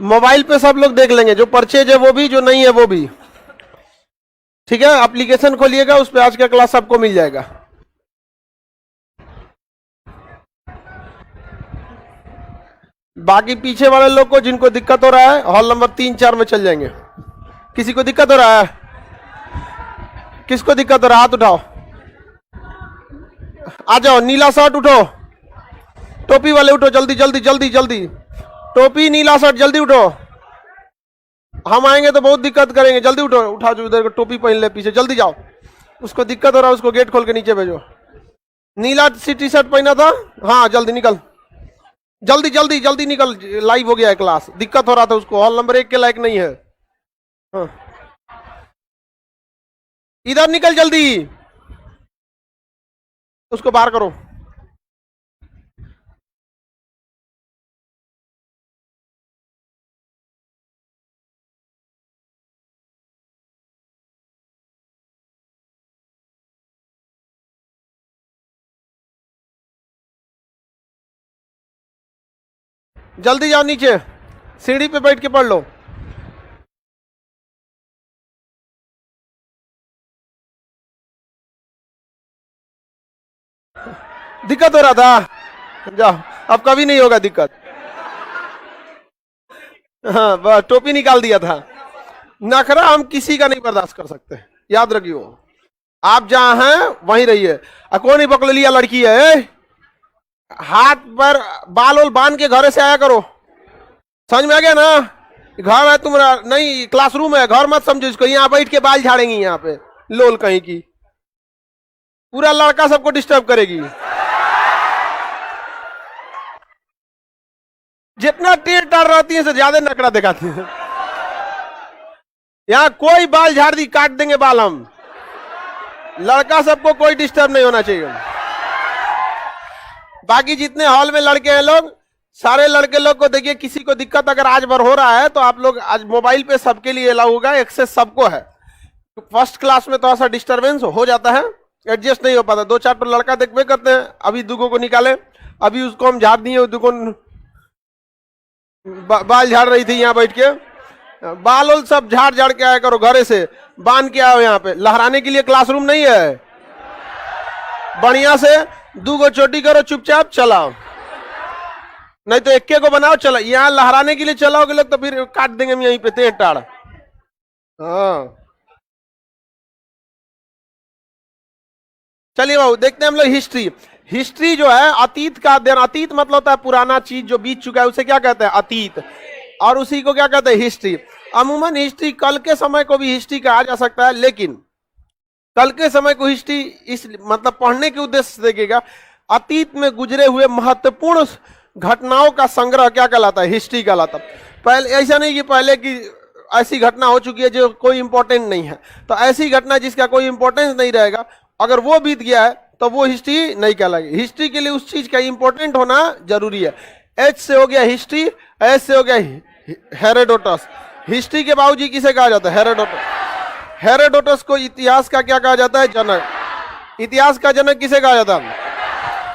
Mobile पे सब लोग देख लेंगे, जो परचेज है वो भी, जो नहीं है वो भी। ठीक है, एप्लीकेशन खोलिएगा, उस पर आज का क्लास आपको मिल जाएगा। बाकी पीछे वाले लोग को जिनको दिक्कत हो रहा है, हॉल नंबर 3-4 में चल जाएंगे। किसी को दिक्कत हो रहा है? किसको दिक्कत हो रहा है? हाथ उठाओ, आ जाओ। नीला शर्ट उठो, टोपी वाले उठो, जल्दी जल्दी जल्दी जल्दी। टोपी नीला शर्ट जल्दी उठो, हम आएंगे तो बहुत दिक्कत करेंगे। जल्दी उठो, उठा जो इधर टोपी पहन ले, पीछे जल्दी जाओ। उसको दिक्कत हो रहा है, उसको गेट खोल के नीचे भेजो। नीला सी टी शर्ट पहना था, हाँ जल्दी निकल, जल्दी जल्दी जल्दी निकल, लाइव हो गया है क्लास। दिक्कत हो रहा था उसको, हॉल नंबर 1 के लायक नहीं है। हाँ। इधर निकल जल्दी, उसको बाहर करो। जल्दी जाओ नीचे, सीढ़ी पे बैठ के पढ़ लो। दिक्कत हो रहा था, जाओ, अब कभी नहीं होगा दिक्कत। हाँ बस टोपी निकाल दिया था। नखरा हम किसी का नहीं बर्दाश्त कर सकते, याद रखियो। आप जहां हैं वहीं रहिए। कौन ही पकड़ लिया लड़की है, हाथ पर बाल ओल बांध के घरे से आया करो। समझ में आ गया ना? घर है तुम्हारा नहीं, क्लासरूम है, घर मत समझो इसको। यहाँ बैठ के बाल झाड़ेंगी, यहाँ पे लोल कहीं की, पूरा लड़का सबको डिस्टर्ब करेगी। जितना टेढ़ टाढ़ रहती है, ज्यादा नखरा दिखाती है। यहाँ कोई बाल झाड़ दी, काट देंगे बाल हम। लड़का सबको कोई डिस्टर्ब नहीं होना चाहिए। बाकी जितने हॉल में लड़के हैं लोग, सारे लड़के लोग को देखिए, किसी को दिक्कत अगर आज भर हो रहा है तो आप लोग आज मोबाइल पे सबके लिए अलाउ होगा, एक्सेस सबको है। फर्स्ट क्लास में थोड़ा सा डिस्टर्बेंस हो जाता है, एडजस्ट नहीं हो पाता। 2-4 तो लड़का देखते करते हैं, अभी दुगो को निकाले, अभी उसको हम झाड़ दिए, दुगो बाल झाड़ रही थी यहाँ बैठ के। बाल उल सब झाड़ झाड़ के आया करो, घरे से बांध के आओ। यहाँ पे लहराने के लिए क्लासरूम नहीं है, बढ़िया से 2 गो चोटी करो, चुपचाप चलाओ, नहीं तो 1 को बनाओ। चला यहाँ लहराने के लिए चलाओगे लोग तो फिर काट देंगे हम यहीं पे टेढ़ टाढ़। हाँ चलिए बाबू, देखते हैं हम लोग हिस्ट्री। हिस्ट्री जो है अतीत का अध्ययन। अतीत मतलब होता है पुराना चीज जो बीत चुका है, उसे क्या कहते हैं? अतीत। और उसी को क्या कहते हैं? हिस्ट्री। अमूमन हिस्ट्री कल के समय को भी हिस्ट्री कहा जा सकता है, लेकिन कल के समय को हिस्ट्री इस मतलब पढ़ने के उद्देश्य से देखिएगा, अतीत में गुजरे हुए महत्वपूर्ण घटनाओं का संग्रह क्या कहलाता है? हिस्ट्री कहलाता है। पहले ऐसा नहीं कि पहले की ऐसी घटना हो चुकी है जो कोई इंपॉर्टेंट नहीं है, तो ऐसी घटना जिसका कोई इंपॉर्टेंस नहीं रहेगा, अगर वो बीत गया है तो वो हिस्ट्री नहीं कहलाएगी। हिस्ट्री के लिए उस चीज का इंपॉर्टेंट होना जरूरी है। एच से हो गया हिस्ट्री, एस से हो गया हेरोडोटस। हिस्ट्री के बाबूजी किसे कहा जाता है? हेरोडोटस। हेरोडोटस को इतिहास का क्या कहा जाता है? जनक। इतिहास का जनक किसे कहा जाता है?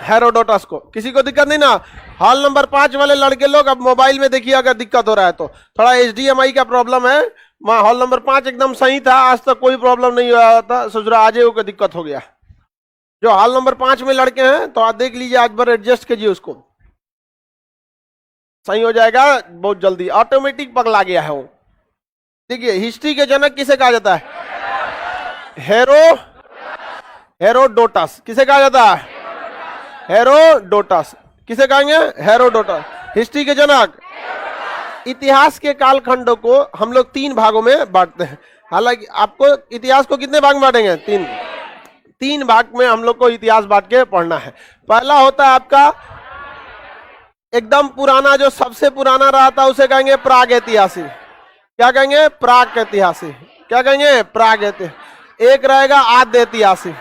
हेरोडोटस को। किसी को दिक्कत नहीं ना? हॉल नंबर 5 वाले लड़के लोग अब मोबाइल में देखिए, अगर दिक्कत हो रहा है तो थोड़ा HDMI का प्रॉब्लम है। हॉल नंबर 5 एकदम सही था, आज तक कोई प्रॉब्लम नहीं हुआ था, सोच रहा आज को दिक्कत हो गया। जो हॉल नंबर 5 में लड़के हैं तो आप देख लीजिए, आज बार एडजस्ट कीजिए, उसको सही हो जाएगा बहुत जल्दी। ऑटोमेटिक पगला गया है वो। देखिए हिस्ट्री के जनक किसे कहा जाता है? हेरोडोटस। किसे कहा जाता है? हेरोडोटस। किसे कहेंगे? हेरोडोटस। हिस्ट्री के जनक। इतिहास के कालखंडों को हम लोग 3 भागों में बांटते हैं। हालांकि आपको इतिहास को कितने भाग में बांटेंगे? 3 भाग में हम लोग को इतिहास बांट के पढ़ना है। पहला होता है आपका एकदम पुराना, जो सबसे पुराना रहा था उसे कहेंगे प्राग ऐतिहासिक। क्या कहेंगे? प्राग ऐतिहासिक। क्या कहेंगे? प्राग ऐतिहासिक। एक रहेगा आद्य ऐतिहासिक।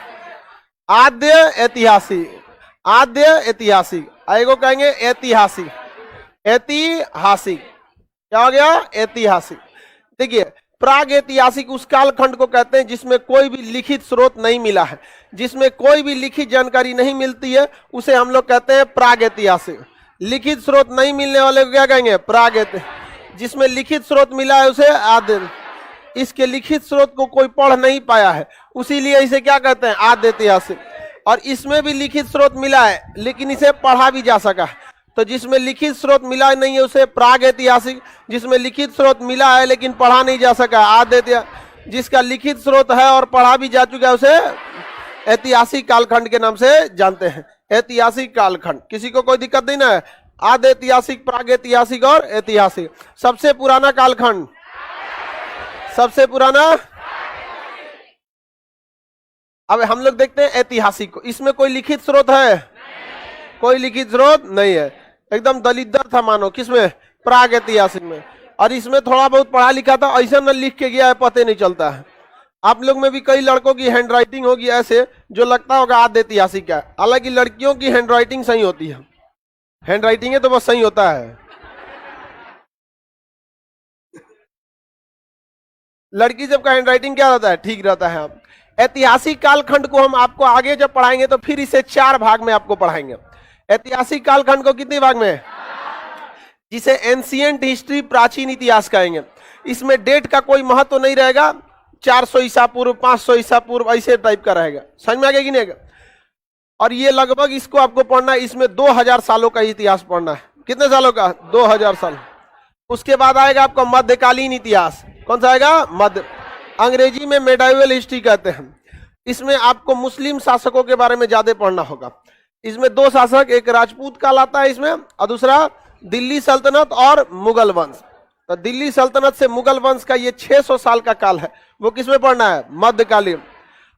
आद्य ऐतिहासिक, आद्य ऐतिहासिक। एगो कहेंगे ऐतिहासिक। ऐतिहासिक क्या हो गया? ऐतिहासिक। देखिए प्राग ऐतिहासिक उस कालखंड को कहते हैं जिसमें कोई भी लिखित स्रोत नहीं मिला है, जिसमें कोई भी लिखित जानकारी नहीं मिलती है, उसे हम लोग कहते हैं प्राग ऐतिहासिक। लिखित स्रोत नहीं मिलने वाले को क्या कहेंगे? प्राग ऐतिहासिक। जिसमें लिखित स्रोत मिला है उसे आद्य, इसके लिखित स्रोत को कोई पढ़ नहीं पाया है, उसीलिए इसे क्या कहते हैं, आद्य ऐतिहासिक। और इसमें भी लिखित स्रोत मिला है लेकिन इसे पढ़ा भी जा सका, तो जिसमें लिखित स्रोत मिला नहीं है उसे प्राग ऐतिहासिक, जिसमें लिखित स्रोत मिला है लेकिन पढ़ा नहीं जा सका आद्य ऐतिहासिक, जिसका लिखित स्रोत है और पढ़ा भी जा चुका है उसे ऐतिहासिक कालखंड के नाम से जानते हैं। ऐतिहासिक कालखंड, किसी को कोई दिक्कत नहीं ना है? आद्य ऐतिहासिक, प्राग ऐतिहासिक और ऐतिहासिक। सबसे पुराना कालखंड, सबसे पुराना। अब हम लोग देखते हैं ऐतिहासिक को, इसमें कोई लिखित स्रोत है? कोई लिखित स्रोत नहीं है, एकदम दलिद्दर था मानो, किसमें, प्राग ऐतिहासिक में। और इसमें थोड़ा बहुत पढ़ा लिखा था, ऐसा न लिख के गया है पता नहीं चलता है। आप लोग में भी कई लड़कों की हैंड राइटिंग होगी ऐसे जो लगता होगा आद्य ऐतिहासिक का, हालांकि लड़कियों की हैंड राइटिंग सही होती है, हैंड राइटिंग है तो बस सही होता है। लड़की जब का हैंड राइटिंग क्या रहता है, ठीक रहता है। आप ऐतिहासिक कालखंड को हम आपको आगे जब पढ़ाएंगे तो फिर इसे 4 भाग में आपको पढ़ाएंगे। ऐतिहासिक कालखंड को कितने भाग में, जिसे एंशिएंट हिस्ट्री, प्राचीन इतिहास कहेंगे। इसमें डेट का कोई महत्व नहीं रहेगा, 400 ईसा पूर्व, 500 ईसा पूर्व, ऐसे टाइप का रहेगा। समझ में आ गया कि नहीं? और ये लगभग इसको आपको पढ़ना है, इसमें 2000 सालों का इतिहास पढ़ना है। कितने सालों का? 2000 साल। उसके बाद आएगा आपका मध्यकालीन इतिहास। कौन सा आएगा? मध्य, अंग्रेजी में मेडाइवल हिस्ट्री कहते हैं। इसमें आपको मुस्लिम शासकों के बारे में ज्यादा पढ़ना होगा। इसमें 2 शासक, एक राजपूत काल आता है इसमें और दूसरा दिल्ली सल्तनत और मुगल वंश। तो दिल्ली सल्तनत से मुगल वंश का ये 600 साल का काल है, वो किसमें पढ़ना है? मध्यकालीन।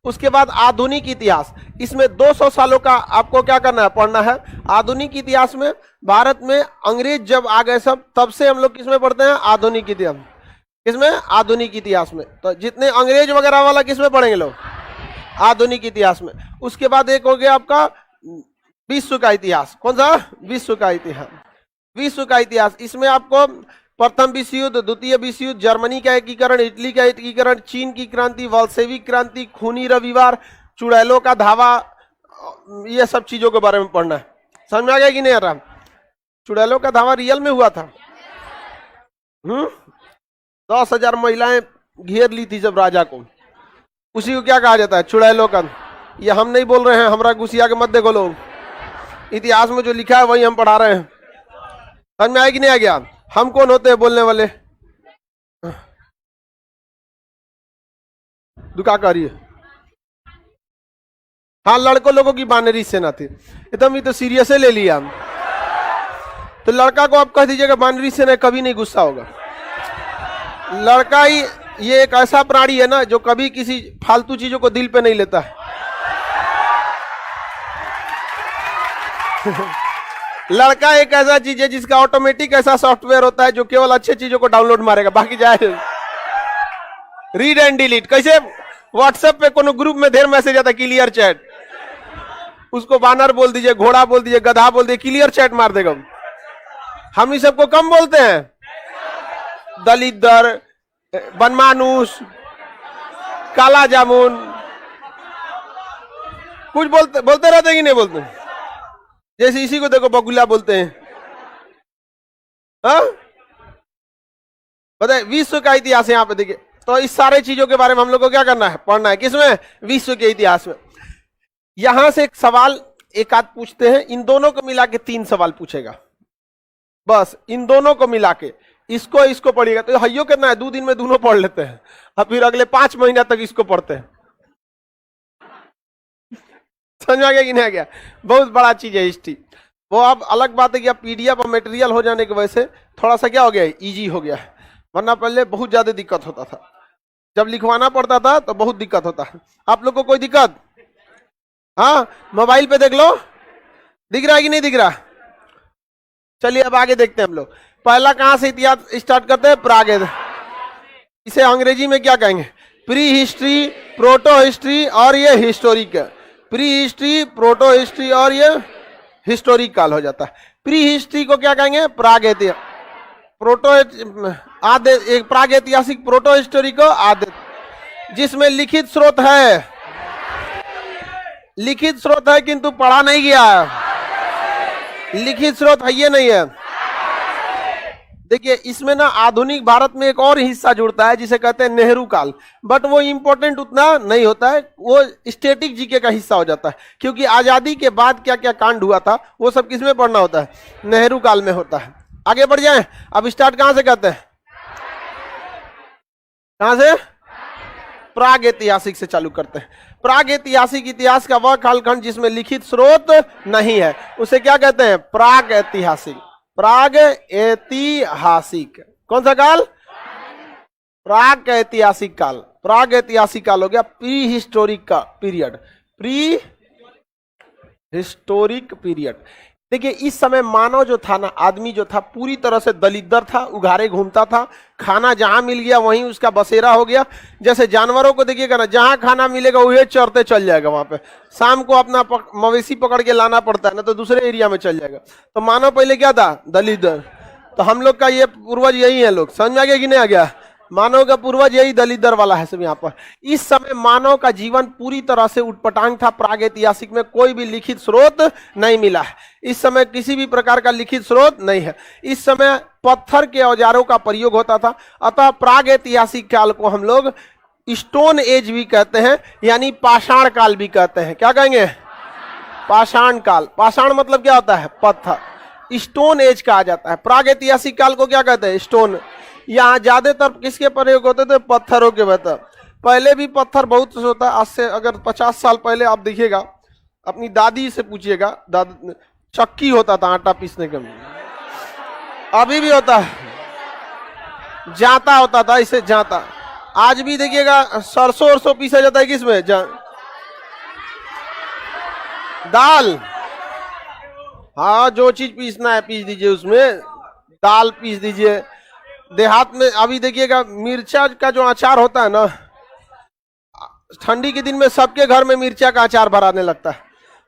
उसके बाद आधुनिक इतिहास, इसमें 200 सालों का आपको क्या करना है? पढ़ना है। आधुनिक इतिहास में भारत में अंग्रेज जब आ गए सब, तब से हम लोग किसमें पढ़ते हैं? आधुनिक इतिहास। किसमें? आधुनिक इतिहास में। तो जितने अंग्रेज वगैरह वाला किसमें पढ़ेंगे लोग? आधुनिक इतिहास में। उसके बाद एक हो गया आपका विश्व का इतिहास। कौन सा? विश्व का इतिहास। विश्व का इतिहास, इसमें आपको प्रथम विश्व युद्ध, द्वितीय विश्व युद्ध, जर्मनी का एकीकरण, इटली का एकीकरण, चीन की क्रांति, वॉल्शेविक क्रांति, खूनी रविवार, चुड़ैलों का धावा, ये सब चीजों के बारे में पढ़ना है। समझ में आ गया कि नहीं आ रहा? चुड़ैलों का धावा रियल में हुआ था। 10,000 महिलाएं घेर ली थी जब राजा को, उसी को क्या कहा जाता है? चुड़ैलों का। ये हम नहीं बोल रहे हैं, हमरा घुसिया के मत देखो लोग, इतिहास में जो लिखा है वही हम पढ़ा रहे हैं। समझ में आया कि नहीं आ गया? हम कौन होते हैं बोलने वाले? दुका करिए। हाँ, लड़कों लोगों की बानरी सेना थी, एकदम ये तो सीरियस ले लिया हम। तो लड़का को आप कह दीजिएगा बानरी सेना, कभी नहीं गुस्सा होगा। लड़का ही ये एक ऐसा प्राणी है ना जो कभी किसी फालतू चीजों को दिल पे नहीं लेता है। लड़का एक ऐसा चीज है जिसका ऑटोमेटिक ऐसा सॉफ्टवेयर होता है जो केवल अच्छे चीजों को डाउनलोड मारेगा, बाकी जाए रीड एंड डिलीट। कैसे? व्हाट्सएप पे कोनो ग्रुप में ढेर मैसेज आता है, क्लियर चैट, उसको बानर बोल दीजिए, घोड़ा बोल दीजिए, गधा बोल दीजिए, क्लियर चैट मार देगा। हम इस सबको कम बोलते हैं, दलिद्दर, बनमानुस, काला जामुन, कुछ बोलते रहते कि नहीं बोलते? जैसे इसी को देखो बगुला बोलते हैं। हाँ, बताइए, विश्व का इतिहास यहाँ पे देखिए। तो इस सारे चीजों के बारे में हम लोग को क्या करना है? पढ़ना है। किसमें? विश्व के इतिहास में। यहां से एक सवाल एक आध पूछते हैं, इन दोनों को मिला के 3 सवाल पूछेगा, बस इन दोनों को मिला के। इसको पढ़िएगा तो हइयो कितना है, 2 दिन में दोनों पढ़ लेते हैं, और फिर अगले 5 महीना तक इसको पढ़ते हैं। समझ आ गया कि नहीं आ गया? बहुत बड़ा चीज है हिस्ट्री। वो अब अलग बात है कि अब पीडीएफ और मटेरियल हो जाने की वजह से थोड़ा सा क्या हो गया है, इजी हो गया है, वरना पहले बहुत ज्यादा दिक्कत होता था। जब लिखवाना पड़ता था तो बहुत दिक्कत होता है। आप लोग को कोई दिक्कत? हाँ, मोबाइल पे देख लो, दिख रहा है कि नहीं दिख रहा? चलिए अब आगे देखते हैं हम लोग। पहला कहां से इतिहास स्टार्ट करते हैं? प्राग। इसे अंग्रेजी में क्या कहेंगे? प्री हिस्ट्री, प्रोटो हिस्ट्री और ये historic. Pre history, proto history और ये हिस्टोरिक काल हो जाता है। प्री हिस्ट्री को क्या कहेंगे? प्राग ऐतिहासिक। प्रोटो आद्य, एक प्राग ऐतिहासिक, प्रोटो हिस्टोरिक को आद्य, जिसमें लिखित स्रोत है, लिखित स्रोत है किंतु पढ़ा नहीं गया है। लिखित स्रोत है ये नहीं है, देखिए इसमें ना आधुनिक भारत में एक और हिस्सा जुड़ता है जिसे कहते हैं नेहरू काल, बट वो इंपॉर्टेंट उतना नहीं होता है, वो स्टैटिक जीके का हिस्सा हो जाता है, क्योंकि आजादी के बाद क्या क्या कांड हुआ था वो सब किसमें पढ़ना होता है, नेहरू काल में होता है। आगे बढ़ जाए, अब स्टार्ट कहां से करते हैं, कहां से, प्राग ऐतिहासिक से चालू करते हैं। प्राग ऐतिहासिक इतिहास का वह कालखंड जिसमें लिखित स्रोत नहीं है उसे क्या कहते हैं, प्राग ऐतिहासिक। प्राग ऐतिहासिक कौन सा काल, प्राग ऐतिहासिक काल। प्राग ऐतिहासिक काल हो गया प्री हिस्टोरिक का पीरियड, प्री हिस्टोरिक पीरियड। देखिए इस समय मानव जो था ना, आदमी जो था पूरी तरह से दलिद्दर था, उघारे घूमता था, खाना जहां मिल गया वहीं उसका बसेरा हो गया। जैसे जानवरों को देखिएगा ना, जहां खाना मिलेगा वही चरते चल जाएगा, वहां पे शाम को अपना मवेशी पकड़ के लाना पड़ता है ना, तो दूसरे एरिया में चल जाएगा। तो मानव पहले क्या था, दलिद्दर। तो हम लोग का ये पूर्वज यही है, लोग समझ में आ गया कि नहीं आ गया, मानव का पूर्वज यही दलिद्दर वाला है सब यहाँ पर। इस समय मानव का जीवन पूरी तरह से उटपटांग था, प्राग ऐतिहासिक में कोई भी लिखित स्रोत नहीं मिला है। इस समय किसी भी प्रकार का लिखित स्रोत नहीं है। इस समय पत्थर के औजारों का प्रयोग होता था, अतः प्राग ऐतिहासिक काल को हम लोग स्टोन एज भी कहते हैं, यानी पाषाण काल भी कहते हैं। क्या कहेंगे, पाषाण काल। पाषाण मतलब क्या होता है, पत्थर। स्टोन एज कहा जाता है। प्राग ऐतिहासिक काल को क्या कहते हैं, स्टोन। यहाँ ज्यादातर किसके प्रयोग होते थे, पत्थरों के। बता पहले भी पत्थर बहुत होता है, आज से अगर 50 साल पहले आप देखिएगा, अपनी दादी से पूछिएगा, चक्की होता था आटा पीसने के, अभी भी होता है, जाता होता था, इसे जाता। आज भी देखिएगा सरसों वरसों पीसा जाता है, किसमें, दाल। हाँ जो चीज पीसना है पीस दीजिए, उसमें दाल पीस दीजिए। देहात में अभी देखिएगा मिर्चा का जो अचार होता है ना, ठंडी के दिन में सबके घर में मिर्चा का अचार भराने लगता है,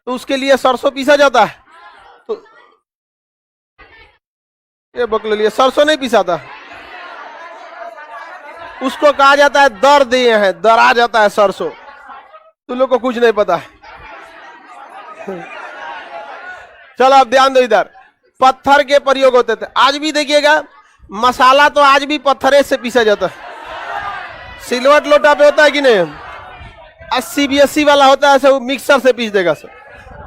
तो उसके लिए सरसों पीसा जाता है। तो ये बकले लिए सरसों नहीं पीसा था, उसको कहा जाता है दर दिए हैं, दरा जाता है सरसों। तुम लोग को कुछ नहीं पता है। चलो अब ध्यान दो, इधर पत्थर के प्रयोग होते थे। आज भी देखिएगा मसाला तो आज भी पत्थरे से पीसा जाता है। सिलवट लोटा पे होता है कि नहीं, 80-82 वाला होता है, ऐसे वो मिक्सर से पीस देगा सर,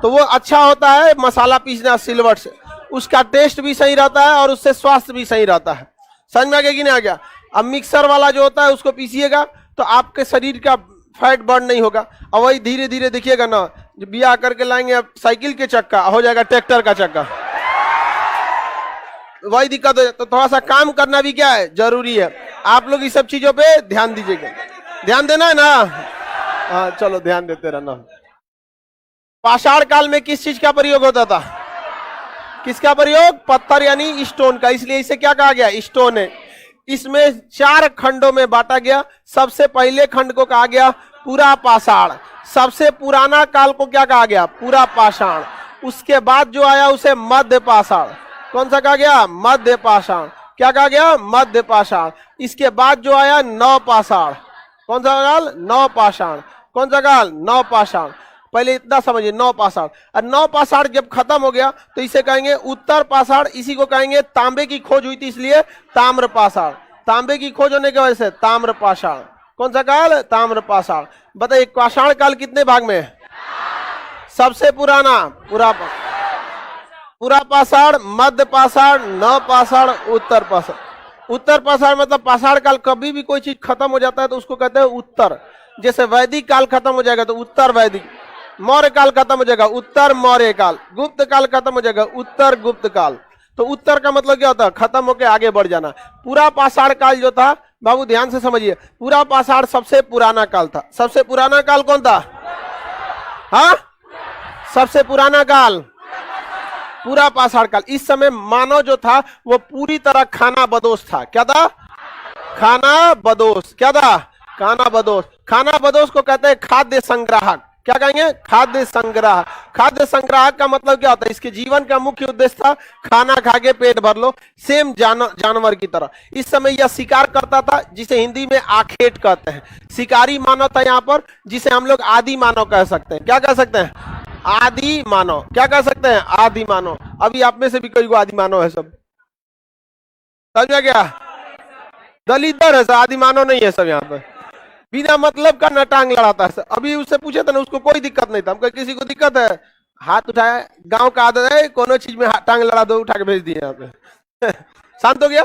तो वो अच्छा होता है मसाला पीसना सिलवट से। उसका टेस्ट भी सही रहता है और उससे स्वास्थ्य भी सही रहता है। समझ में आ गया कि नहीं आ गया। अब मिक्सर वाला जो होता है उसको पीसिएगा तो आपके शरीर का फैट बर्न नहीं होगा। और वही धीरे धीरे देखिएगा ना, जो बिया करके लाएंगे आप साइकिल के चक्का हो जाएगा ट्रैक्टर का चक्का, वही दिक्कत हो। तो थोड़ा सा काम करना भी क्या है, जरूरी है। आप लोग इस सब चीजों पे ध्यान दीजिएगा, ध्यान देना है ना। हाँ चलो ध्यान देते रहना। पाषाण काल में किस चीज का प्रयोग होता था, किसका प्रयोग, पत्थर यानी स्टोन का, इसलिए इसे क्या कहा गया, स्टोन है। इसमें 4 खंडों में बांटा गया। सबसे पहले खंड को कहा गया पूरा पाषाण। सबसे पुराना काल को क्या कहा गया, पूरा पाषाण। उसके बाद जो आया उसे मध्य पाषाण। कौन सा कहा गया, मध्य पाषाण। क्या कहा गया, मध्य पाषाण। इसके बाद जो आया नव पाषाण। कौन सा काल, नव पाषाण। कौन सा काल, नव पाषाण। पहले इतना समझिए, नव पाषाण। और नव पाषाण जब खत्म हो गया तो इसे कहेंगे उत्तर पाषाण। इसी को कहेंगे, तांबे की खोज हुई थी इसलिए ताम्र पाषाण। तांबे की खोज होने की वजह से ताम्र पाषाण। कौन सा काल, ताम्र पाषाण। बताइए पाषाण काल कितने भाग में है, सबसे पुराना पूरा पाषाण, मध्य पाषाण, नव पाषाण, उत्तर पाषाण। उत्तर पाषाण मतलब पाषाण काल, कभी भी कोई चीज खत्म हो जाता है तो उसको कहते हैं उत्तर। जैसे वैदिक काल खत्म हो जाएगा तो उत्तर वैदिक, मौर्य काल खत्म हो जाएगा उत्तर मौर्य काल, गुप्त काल खत्म हो जाएगा उत्तर गुप्त काल। तो उत्तर का मतलब क्या होता है, खत्म होकर आगे बढ़ जाना। पूरा पाषाण काल जो था, बाबू ध्यान से समझिए, पूरा पाषाण सबसे पुराना काल था। सबसे पुराना काल कौन था, हाँ सबसे पुराना काल पूरा पाषाण काल। इस समय मानव जो था वो पूरी तरह खाना बदोश था। क्या था, खाना बदोश। क्या था, खाना बदोश। खाना बदोश को कहते हैं खाद्य संग्राहक। क्या कहेंगे, खाद्य संग्राहक। खाद्य संग्राहक का मतलब क्या होता है, इसके जीवन का मुख्य उद्देश्य था खाना खा के पेट भर लो, सेम जानवर की तरह। इस समय यह शिकार करता था, जिसे हिंदी में आखेट कहते हैं। शिकारी मानव था यहाँ पर, जिसे हम लोग आदि मानव कह सकते हैं। क्या कह सकते हैं, आदि मानव। क्या कह सकते हैं, आदि मानव। अभी आप में से भी कोई को आदि मानव है सब। समझ में क्या? दलितर है, आदि मानव नहीं है सब यहाँ पर, बिना मतलब का न टांग लड़ाता है। अभी उससे पूछे था ना, उसको कोई दिक्कत नहीं था। हमको किसी को दिक्कत है, हाथ उठाया, गांव का आदत है, कोनो चीज में टांग लड़ा दो, उठा के भेज दिए यहाँ पे। शांत हो गया।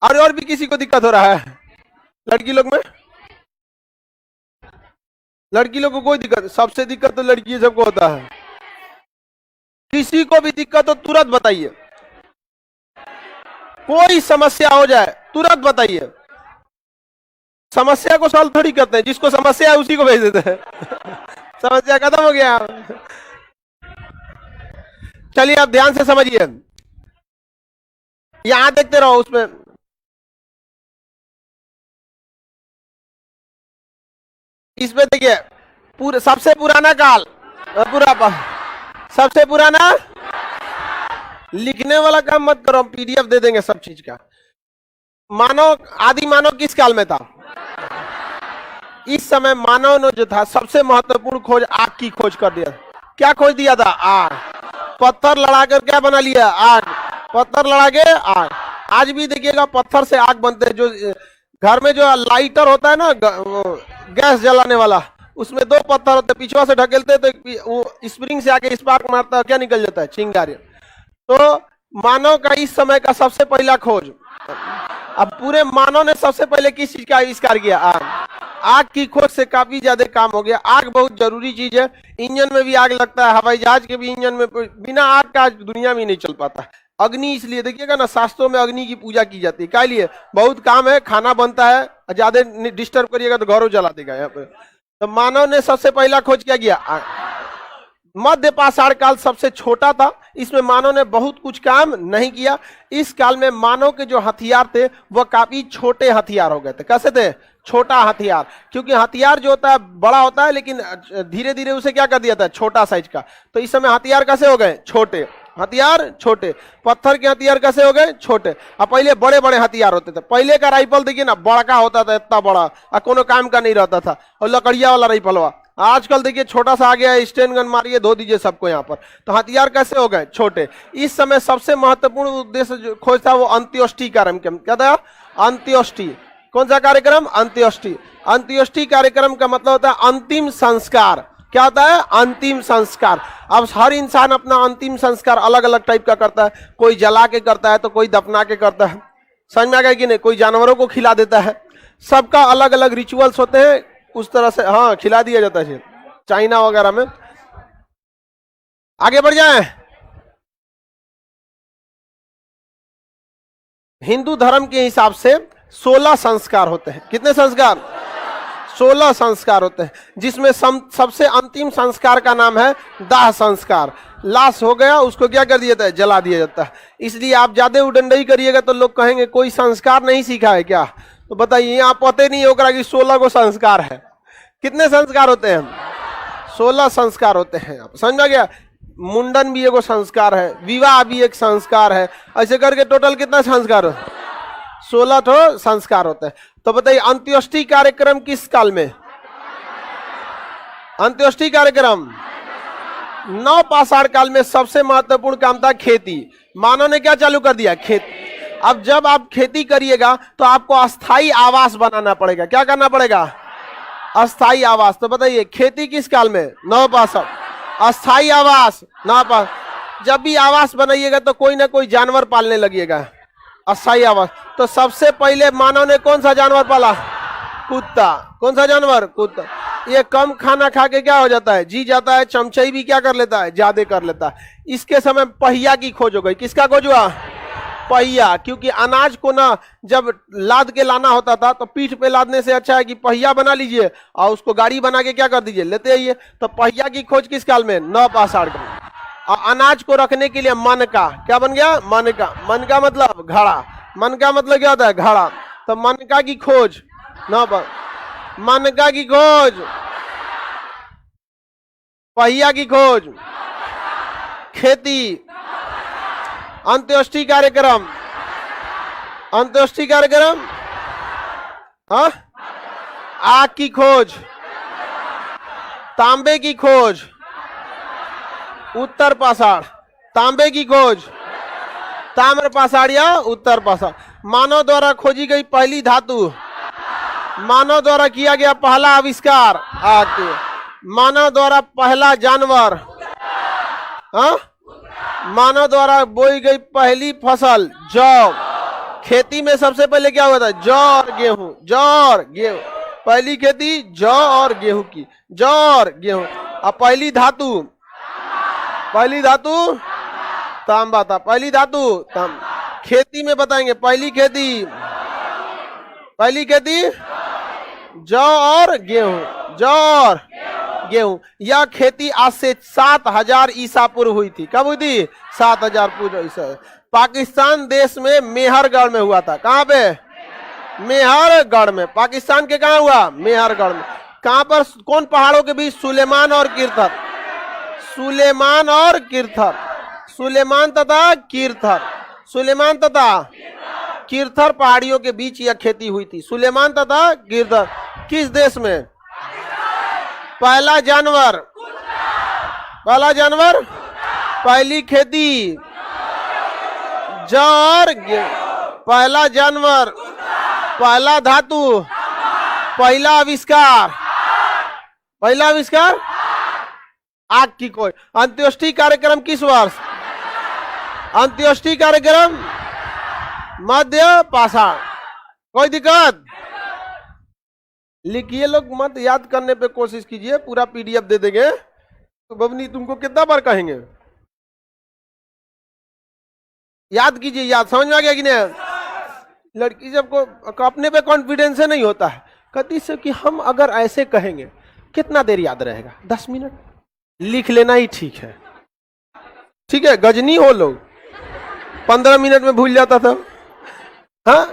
और भी किसी को दिक्कत हो रहा है लड़की लोग में? लड़की लोग को कोई दिक्कत? सबसे दिक्कत तो लड़की सबको होता है। किसी को भी दिक्कत हो तुरंत बताइए, कोई समस्या हो जाए तुरंत बताइए। समस्या को सॉल्व थोड़ी करते हैं, जिसको समस्या है उसी को भेज देते हैं। समस्या खत्म हो गया। चलिए आप ध्यान से समझिए, यहां देखते रहो, उसमें इसमें देखिए, सबसे पुराना काल, सबसे पुराना, लिखने वाला काम मत करो, पीडीएफ दे देंगे सब चीज का। मानव, आदि मानव किस काल में था? इस समय मानव ने जो था सबसे महत्वपूर्ण खोज आग की खोज कर दिया। क्या खोज दिया था? आग। पत्थर लड़ाकर क्या बना लिया? आग। पत्थर लड़ा के आग। आज भी देखिएगा पत्थर से आग बनते हैं। जो घर में जो लाइटर होता है ना, गैस जलाने वाला, उसमें दो पत्थर होते हैं, पिछवा से ढकेलते तो वो स्प्रिंग से आके स्पार्क मारता है, क्या निकल जाता है? चिंगारी। तो मानव का इस समय का सबसे पहला खोज। अब पूरे मानव ने सबसे पहले किस चीज का आविष्कार किया? आग। आग की खोज से काफी ज्यादा काम हो गया। आग बहुत जरूरी चीज है। इंजन में भी आग लगता है, हवाई जहाज के भी इंजन में, बिना आग का आज दुनिया में नहीं चल पाता। अग्नि, इसलिए देखिएगा ना, शास्त्रों में अग्नि की पूजा की जाती है। क्या लिए? बहुत काम है, खाना बनता है, ज्यादा डिस्टर्ब करिएगा तो घरों जला देगा यहाँ पे। तो मानव ने सबसे पहला खोज क्या किया? आग। मध्य पाषाण काल सबसे छोटा था, इसमें मानव ने बहुत कुछ काम नहीं किया। इस काल में मानव के जो हथियार थे वह काफी छोटे हथियार हो गए थे। कैसे थे? छोटा हथियार। क्योंकि हथियार जो होता है बड़ा होता है, लेकिन धीरे धीरे उसे क्या कर दिया था? छोटा साइज का। तो इस समय हथियार कैसे हो गए? छोटे हथियार, छोटे। पत्थर के हथियार कैसे हो गए? छोटे। अब पहले बड़े बड़े हथियार होते थे। पहले का राइफल देखिए ना, बड़का होता था, इतना बड़ा, और कोनो काम का नहीं रहता था, और लकड़िया वाला राइफल हुआ। आजकल देखिए छोटा सा आ गया है, स्टेन गन मारिए, धो दीजिए सबको यहाँ पर। तो हथियार कैसे हो गए? छोटे। इस समय सबसे महत्वपूर्ण उद्देश्य जो खोज था वो अंत्योष्टि कार्यक्रम। क्या था? अंत्योष्टि। कौन सा कार्यक्रम? अंत्योष्टि। अंत्योष्टि कार्यक्रम का मतलब होता है अंतिम संस्कार। क्या होता है? अंतिम संस्कार। अब हर इंसान अपना अंतिम संस्कार अलग अलग टाइप का करता है। कोई जला के करता है, तो कोई दफना के करता है। समझ में आ गया कि नहीं? कोई जानवरों को खिला देता है। सबका अलग अलग रिचुअल्स होते हैं, उस तरह से हाँ खिला दिया जाता है चाइना वगैरह में। आगे बढ़ जाएं। हिंदू धर्म के हिसाब से 16 संस्कार होते हैं। कितने संस्कार? 16 संस्कार होते हैं, जिसमें सबसे अंतिम संस्कार का नाम है दाह संस्कार। लाश हो गया, उसको क्या कर दिया जाता है? जला दिया जाता है। इसलिए आप ज्यादा उडंडई करिएगा तो लोग कहेंगे कोई संस्कार नहीं सीखा है क्या? तो बताइए, यहाँ पता नहीं होगा कि 16 को संस्कार है। कितने संस्कार होते हैं? 16 संस्कार होते हैं। आप समझ में गया? मुंडन भी एगो संस्कार है, विवाह भी एक संस्कार है, ऐसे करके टोटल कितना संस्कार हो? 16 तो संस्कार होते हैं। तो बताइए अंत्योष्टि कार्यक्रम किस काल में? अंत्योष्टि कार्यक्रम नव पाषाण काल में। सबसे महत्वपूर्ण काम था खेती। मानव ने क्या चालू कर दिया? खेती। अब जब आप खेती करिएगा तो आपको अस्थाई आवास बनाना पड़ेगा। क्या करना पड़ेगा? अस्थाई आवास। तो बताइए खेती किस काल में? नव पाषाण। अस्थाई आवास नव पाषाण। जब भी आवास बनाइएगा तो कोई ना कोई जानवर पालने लगिएगा। अस्थाई आवास। तो सबसे पहले मानव ने कौन सा जानवर पाला? कुत्ता। कौन सा जानवर? कुत्ता। ये कम खाना खा के क्या हो जाता है? जी जाता है। चमचई भी क्या कर लेता है? ज्यादा कर लेता है। इसके समय पहिया की खोज हो गई। किसका खोज हुआ? पहिया। क्योंकि अनाज को ना जब लाद के लाना होता था तो पीठ पे लादने से अच्छा है कि पहिया बना लीजिए और उसको गाड़ी बना के क्या कर दीजिए? लेते आइए। तो पहिया की खोज किस काल में? नव पाषाण काल। और अनाज को रखने के लिए मन का क्या बन गया? मन का। मन का मतलब घड़ा। मन का मतलब क्या होता है? घड़ा। तो मनका की खोज नव। मनका की खोज, पहिया की खोज, खेती, अंत्योष्टि कार्यक्रम। अंत्योष्टि कार्यक्रम, हाँ, आग की खोज, तांबे की खोज, उत्तर पाषाण, तांबे की खोज, ताम्र पाषाण या उत्तर पाषाण। मानव द्वारा खोजी गई पहली धातु, मानव द्वारा किया गया पहला आविष्कार आग, मानव द्वारा पहला जानवर, हाँ, मानव द्वारा बोई गई पहली फसल जौ। खेती में सबसे पहले क्या हुआ था? जौ और गेहूं, जौ और गेहूं, पहली खेती जौ और गेहूं की, जौ और गेहूं। अब पहली धातु, पहली धातु तांबा था, पहली धातु तांबा। खेती में बताएंगे पहली खेती, पहली खेती जौ और गेहूं, जौ और गेहूं। यह खेती आज से 7000 ईसा पूर्व हुई थी। कब हुई थी? 7000 पूर्व ईसा। पाकिस्तान देश में मेहरगढ़ में हुआ था। कहां पे? मेहरगढ़ में। पाकिस्तान के कहां हुआ? मेहरगढ़ में। कहां पर? कौन पहाड़ों के बीच? सुलेमान और किरथर, सुलेमान और किरथर, सुलेमान तथा किरथर, सुलेमान तथा किरथर पहाड़ियों के बीच यह खेती हुई थी। सुलेमान तथा किरथर। किस देश में? पहला जानवर, पहला जानवर, पहली खेती जौ और पहला जानवर, पहला धातु, पहला आविष्कार, पहला आविष्कार आग की खोज। अंत्योष्टि कार्यक्रम किस वर्ष? अंत्योष्टि कार्यक्रम मध्य पाषाण। कोई दिक्कत? लिखिए लोग, मत याद करने पे कोशिश कीजिए, पूरा पीडीएफ दे देंगे तो बबनी तुमको कितना बार कहेंगे? याद कीजिए, याद समझ में आ गया कि नहीं? लड़की जब को अपने पे कॉन्फिडेंस नहीं होता है, कहती से कि हम अगर ऐसे कहेंगे कितना देर याद रहेगा? 10 मिनट। लिख लेना ही ठीक है, ठीक है? गजनी हो लोग, 15 मिनट में भूल जाता था। हाँ,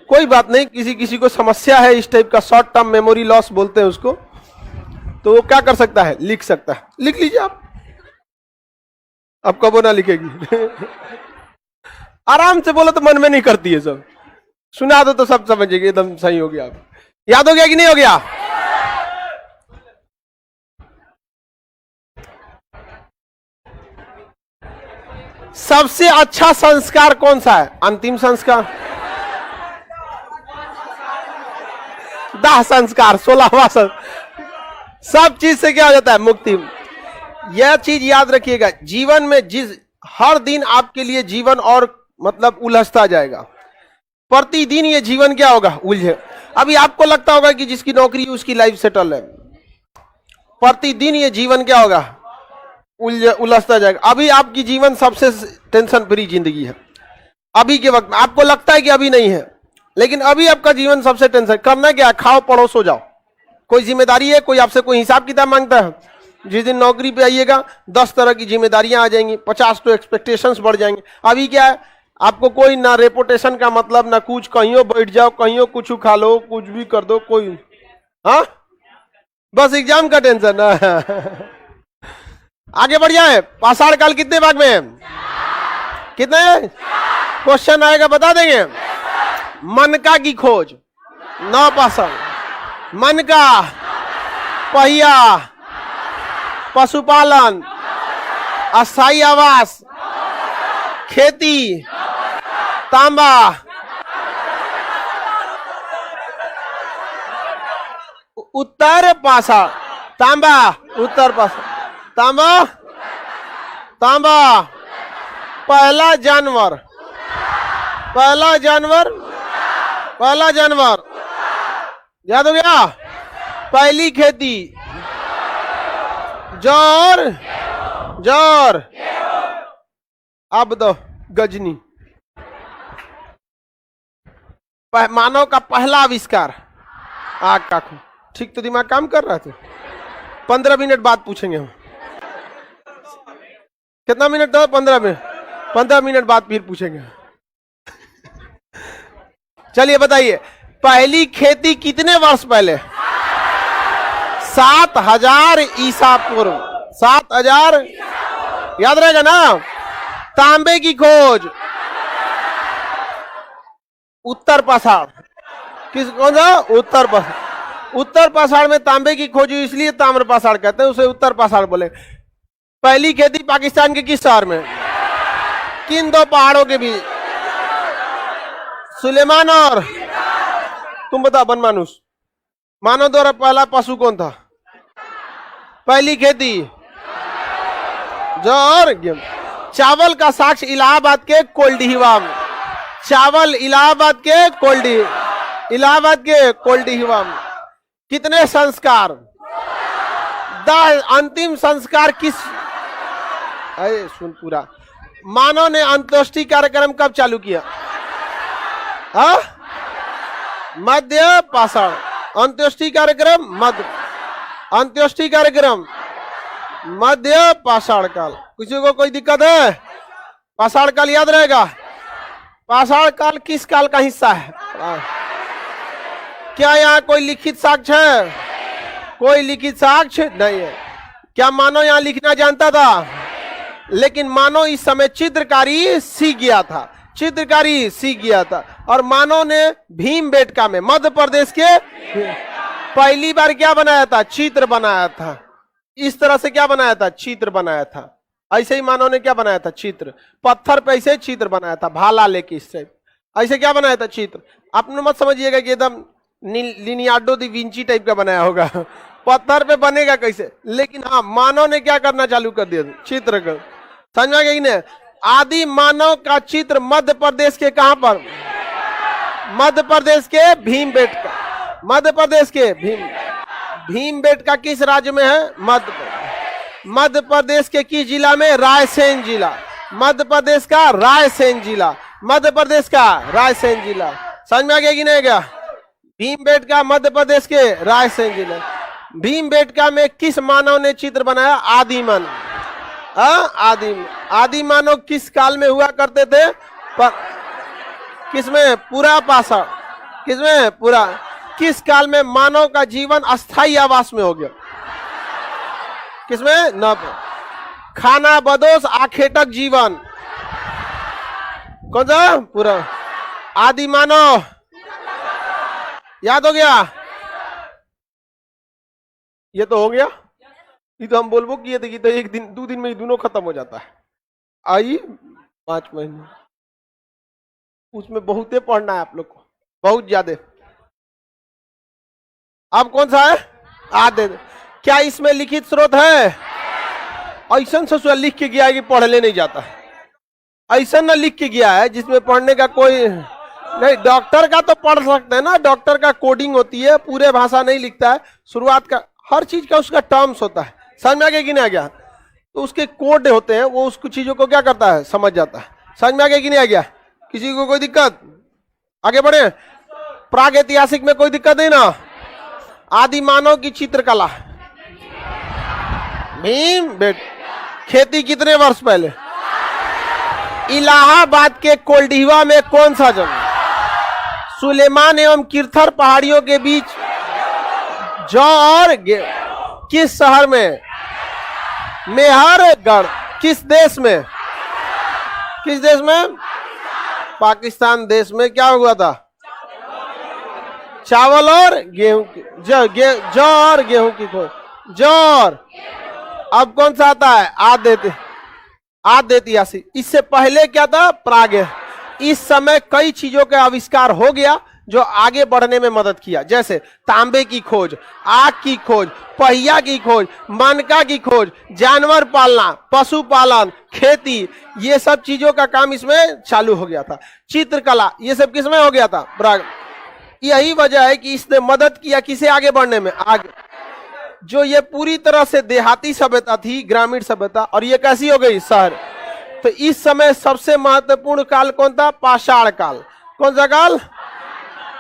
कोई बात नहीं, किसी किसी को समस्या है इस टाइप का, शॉर्ट टर्म मेमोरी लॉस बोलते हैं उसको, तो वो क्या कर सकता है? लिख सकता है। लिख लीजिए आप, अब कब ना लिखेगी। आराम से बोलो तो मन में नहीं करती है, सब सुना दो तो सब समझेगी, एकदम सही हो गया। आप याद हो गया कि नहीं हो गया? सबसे अच्छा संस्कार कौन सा है? अंतिम संस्कार, दाह संस्कार, 16वां संस्कार। सब चीज से क्या हो जाता है? मुक्ति। यह चीज याद रखिएगा, जीवन में जिस हर दिन आपके लिए जीवन और मतलब उलझता जाएगा। प्रतिदिन ये जीवन क्या होगा? उलझे। अभी आपको लगता होगा कि जिसकी नौकरी है उसकी लाइफ सेटल है, प्रतिदिन ये जीवन क्या होगा? उलझता जाएगा। अभी आपकी जीवन सबसे टेंशन फ्री जिंदगी है अभी के वक्त में। आपको लगता है कि अभी नहीं है, लेकिन अभी आपका जीवन सबसे टेंशन। करना क्या? खाओ पढ़ो सो जाओ। कोई जिम्मेदारी है? कोई आपसे कोई हिसाब किताब मांगता है? जिस दिन नौकरी पे आइएगा 10 तरह की जिम्मेदारियां आ जाएंगी, 50 तो एक्सपेक्टेशंस बढ़ जाएंगे। अभी क्या है? आपको कोई ना रेपुटेशन का मतलब, ना कुछ, कहीं बैठ जाओ, कहीं कुछ खा लो, कुछ भी कर दो, कोई, हाँ, बस एग्जाम का टेंशन। आगे बढ़ जाए। पाषाण काल कितने भाग में है? कितने? क्वेश्चन आएगा बता देंगे। मनका की खोज 9 पाषाण, मनका, पहिया, पशुपालन, अस्थायी आवास, खेती, तांबा, उत्तर पाषाण, तांबा, उत्तर पाषाण, तांबा, तांबा, पहला जानवर, पहला जानवर, पहला जानवर याद हो गया? पहली खेती जौर, जौर। अब दो गजनी। मानव का पहला आविष्कार आग का खोज। ठीक तो दिमाग काम कर रहा था। 15 मिनट बाद पूछेंगे हम। कितना मिनट दो? 15 मिनट। 15 मिनट बाद फिर पूछेंगे। चलिए बताइए, पहली खेती कितने वर्ष पहले? 7000 ईसा पूर्व। 7000 याद रहेगा ना? तांबे की खोज उत्तर पाषाण। किस कौन सा? उत्तर पाषाण। उत्तर पाषाण में तांबे की खोज हुई, इसलिए ताम्र पाषाण कहते हैं, उसे उत्तर पाषाण बोले। पहली खेती पाकिस्तान के किस शहर में? किन 2 पहाड़ों के बीच? सुलेमान और तुम बताओ बनमानुष, मानव द्वारा पहला पशु कौन था? पहली खेती जो और चावल का साक्ष्य इलाहाबाद के कोल्डिहिवा में, चावल इलाहाबाद के कोल्डिहिवा में। कितने संस्कार? 10 अंतिम संस्कार किस? अरे सुन पूरा। मानव ने अंत्येष्टि कार्यक्रम कब चालू किया? हाँ, मध्य पाषाण। अंत्येष्टि कार्यक्रम मध्य पाषाण काल। किसी को कोई दिक्कत है? पाषाण काल याद रहेगा? पाषाण काल किस काल का हिस्सा है? क्या यहाँ कोई लिखित साक्ष्य है? कोई लिखित साक्ष्य नहीं है। क्या मानव यहाँ लिखना जानता था? लेकिन मानव इस समय चित्रकारी सीख गया था और मानव ने भीमबेटका में मध्य प्रदेश के पहली बार क्या बनाया था? चित्र बनाया था। इस तरह से क्या बनाया था? चित्र बनाया था। ऐसे ही मानव ने क्या बनाया था? चित्र। पत्थर पे ऐसे चित्र बनाया था, भाला लेके इससे ऐसे क्या बनाया था? चित्र। आपने मत समझिएगा कि एकदम लिनियार्डो दी विंची टाइप का बनाया होगा, पत्थर पे बनेगा कैसे। लेकिन हाँ, मानव ने क्या करना चालू कर दिया? चित्र कर। समझ में गई ना? आदि मानव का चित्र मध्य प्रदेश के कहां पर? मध्य प्रदेश के भीमबेटका। मध्य प्रदेश के भीमबेटका किस राज्य में है? मध्य प्रदेश के किस जिला में? रायसेन जिला। मध्य प्रदेश का रायसेन जिला। समझ में आ गया कि नहीं गया? भीमबेटका मध्य प्रदेश के रायसेन जिला। भीमबेटका में किस मानव ने चित्र बनाया? आदि मानव। आदि मानव किस काल में हुआ करते थे? किसमें? पूरा पाषाण। किसमें? पूरा। किस काल में मानव का जीवन अस्थायी आवास में हो गया? किसमें? नव। खाना बदोश आखेटक जीवन कौन सा? पूरा। आदि मानव याद हो गया? ये तो हो गया। ये तो हम बोलबो किए थे कि तो 1 दिन 2 दिन में ही दोनों खत्म हो जाता है। आई 5 महीने उसमें बहुते पढ़ना है आप लोग को, बहुत ज्यादा। अब कौन सा है? आदि। क्या इसमें लिखित स्रोत है? ऐसा ससुर लिख के गया है कि पढ़ने नहीं जाता है। ऐसा ना लिख के गया है जिसमें पढ़ने का कोई नहीं। डॉक्टर का तो पढ़ सकते हैं ना, डॉक्टर का कोडिंग होती है, पूरे भाषा नहीं लिखता है। शुरुआत का हर चीज का उसका टर्म्स होता है। समझ में आ गया कि नहीं आ गया? तो उसके कोड होते हैं, वो उसको चीजों को क्या करता है? समझ जाता है। समझ में आ गया कि नहीं आ गया? किसी को कोई दिक्कत? आगे बढ़े। प्राग ऐतिहासिक में कोई दिक्कत नहीं ना? आदि मानव की चित्रकला। भीमबेटका। खेती कितने वर्ष पहले? इलाहाबाद के कोल्डिहिवा में कौन सा जगह? सुलेमान एवं किरथर पहाड़ियों के बीच जौ और किस शहर में? मेहरगढ़। किस देश में? पाकिस्तान देश में क्या हुआ था? चावल और गेहूं की जौ और गेहूं की खोज। जौ और अब कौन सा आता है? आद्यतिहासिक। इससे पहले क्या था? प्राग। इस समय कई चीजों का आविष्कार हो गया जो आगे बढ़ने में मदद किया, जैसे तांबे की खोज, आग की खोज, पहिया की खोज, मनका की खोज, जानवर पालना, पशुपालन, खेती, ये सब चीजों का काम इसमें चालू हो गया था। चित्रकला, ये सब किसमें हो गया था? प्राग। यही वजह है कि इसने मदद किया किसे आगे बढ़ने में? आगे। जो ये पूरी तरह से देहाती सभ्यता थी, ग्रामीण सभ्यता, और ये कैसी हो गई? शहर। तो इस समय सबसे महत्वपूर्ण काल कौन था? पाषाण काल। कौन सा काल?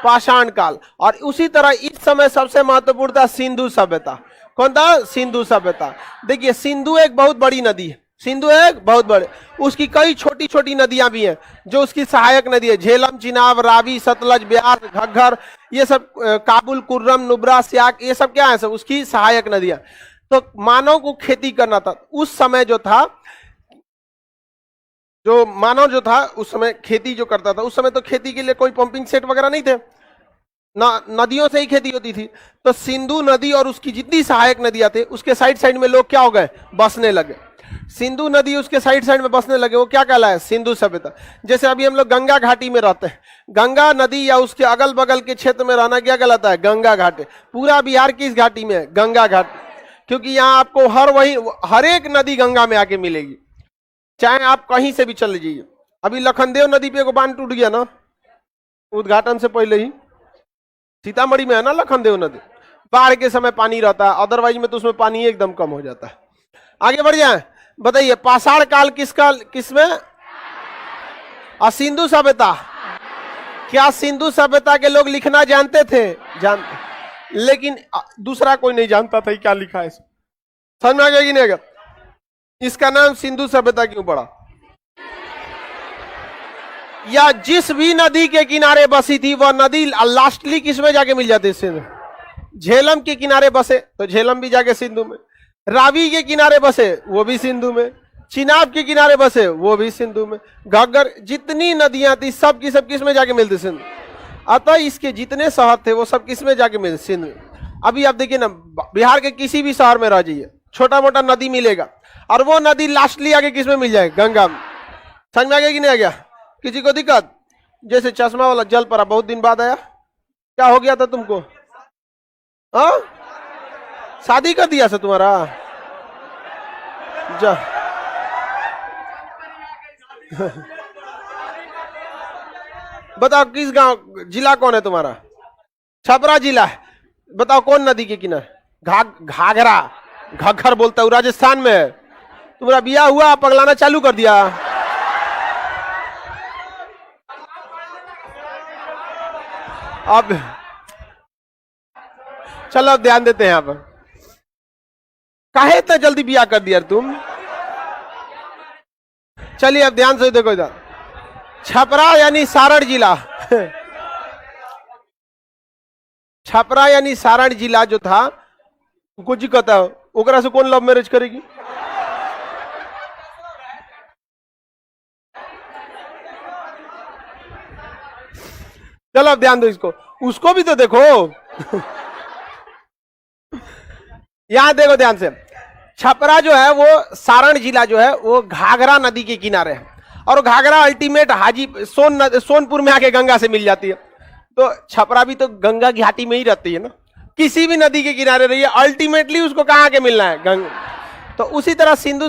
पाषाण काल। और उसी तरह इस समय सबसे महत्वपूर्ण था सिंधु सभ्यता। कौन था? सिंधु सभ्यता। देखिए, सिंधु एक बहुत बड़ी नदी है। सिंधु एक बहुत बड़े, उसकी कई छोटी छोटी नदियां भी हैं जो उसकी सहायक नदी है। झेलम, चिनाब, रावी, सतलज, ब्यास, घग्गर, ये सब, काबुल, कुर्रम, नुब्रा, स्याक, ये सब क्या है? सब उसकी सहायक नदियां। तो मानव को खेती करना था उस समय मानव जो था उस समय खेती जो करता था, उस समय तो खेती के लिए कोई पंपिंग सेट वगैरह नहीं थे ना, नदियों से ही खेती होती थी। तो सिंधु नदी और उसकी जितनी सहायक नदियां थे उसके साइड साइड में लोग क्या हो गए? बसने लगे। सिंधु नदी उसके साइड साइड में बसने लगे, वो क्या कहलाए? सिंधु सभ्यता। जैसे अभी हम लोग गंगा घाटी में रहते हैं, गंगा नदी या उसके अगल बगल के क्षेत्र में रहना क्या कहलाता है? गंगा घाटी। पूरा बिहार किस घाटी में है? गंगा घाटी, क्योंकि यहाँ आपको हर एक नदी गंगा में आके मिलेगी, चाहे आप कहीं से भी चले जाइए। अभी लखनदेव नदी पे एगो बांध टूट गया ना, उद्घाटन से पहले ही, सीतामढ़ी में है ना लखनदेव नदी। बाढ़ के समय पानी रहता है, अदरवाइज में तो उसमें पानी एकदम कम हो जाता है। आगे बढ़ जाए, बताइए पाषाण काल किसमें? सिंधु सभ्यता। क्या सिंधु सभ्यता के लोग लिखना जानते थे? जानते, लेकिन दूसरा कोई नहीं जानता था क्या लिखा है। समझ में आ गया कि नहीं? इसका नाम सिंधु सभ्यता क्यों पड़ा? या जिस भी नदी के किनारे बसी थी वह नदी लास्टली किसमें जाके मिल जाती? सिंधु। झेलम के किनारे बसे तो झेलम भी जाके सिंधु में, रावी के किनारे बसे वो भी सिंधु में, चिनाब के किनारे बसे वो भी सिंधु में, घग्गर, जितनी नदियां थी सब की सब किसमें जाके मिलती? सिंधु। अतः इसके जितने शहर थे वो सब किसमें जाके मिलते? सिंधु। अभी आप देखिए ना, बिहार के किसी भी शहर में रह जाइए, छोटा मोटा नदी मिलेगा और वो नदी लास्टली आगे किसमें मिल जाए? गंगा में। समझ में आ गया कि नहीं आ गया? किसी को दिक्कत? जैसे चश्मा वाला जल पड़ा, बहुत दिन बाद आया, क्या हो गया था तुमको? हाँ, शादी कर दिया था तुम्हारा? जा बताओ किस गांव, जिला कौन है तुम्हारा? छपरा जिला है। बताओ कौन नदी के किनारे? घाघरा, घग्गर बोलता हूँ, राजस्थान में है। तुम्हारा बिया हुआ, पगलाना चालू कर दिया। अब चलो अब ध्यान देते हैं। आप काहे इतना जल्दी बिया कर दिया तुम? चलिए अब ध्यान से देखो इधर, छपरा यानी सारण जिला छपरा यानी सारण जिला जो था, कुछ कहता है ओकरा से कौन लव मैरिज करेगी? चलो अब ध्यान दो इसको, उसको भी तो देखो यहां देखो ध्यान से, छपरा जो है वो सारण जिला जो है वो घाघरा नदी के किनारे है, और घाघरा अल्टीमेट सोनपुर में आके गंगा से मिल जाती है। तो छपरा भी तो गंगा घाटी में ही रहती है ना, किसी भी नदी के किनारे रही है, अल्टीमेटली उसको कहां के मिलना है? गंगा। तो उसी तरह सिंधु